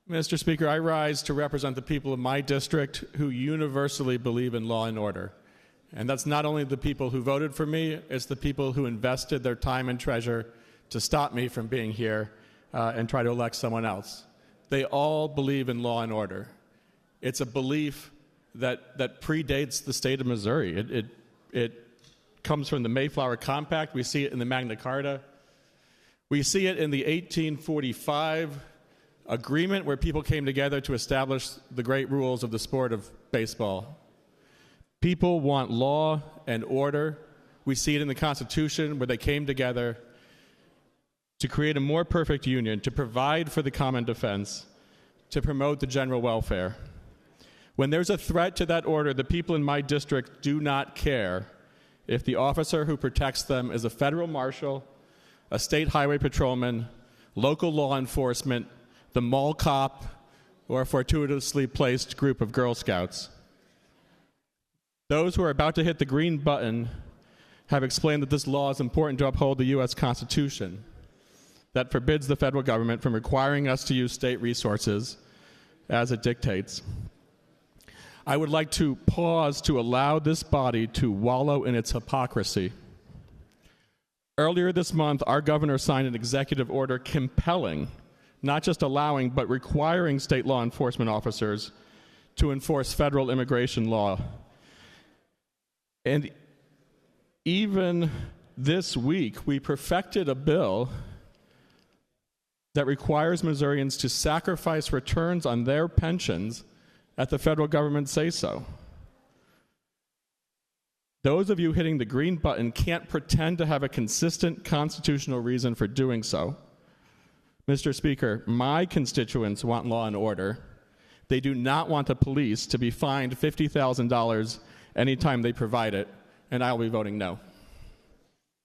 Mr. Speaker, I rise to represent the people of my district who universally believe in law and order. And that's not only the people who voted for me, it's the people who invested their time and treasure to stop me from being here and try to elect someone else. They all believe in law and order. It's a belief that predates the state of Missouri. It comes from the Mayflower Compact. We see it in the Magna Carta. We see it in the 1845 agreement where people came together to establish the great rules of the sport of baseball. People want law and order. We see it in the Constitution where they came together to create a more perfect union, to provide for the common defense, to promote the general welfare. When there's a threat to that order, the people in my district do not care if the officer who protects them is a federal marshal, a state highway patrolman, local law enforcement, the mall cop, or a fortuitously placed group of Girl Scouts. Those who are about to hit the green button have explained that this law is important to uphold the U.S. Constitution that forbids the federal government from requiring us to use state resources as it dictates. I would like to pause to allow this body to wallow in its hypocrisy. Earlier this month, our governor signed an executive order compelling, not just allowing, but requiring state law enforcement officers to enforce federal immigration law. And even this week, we perfected a bill that requires Missourians to sacrifice returns on their pensions at the federal government say so. Those of you hitting the green button can't pretend to have a consistent constitutional reason for doing so. Mr. Speaker, my constituents want law and order. They do not want the police to be fined $50,000 anytime they provide it, and I will be voting no.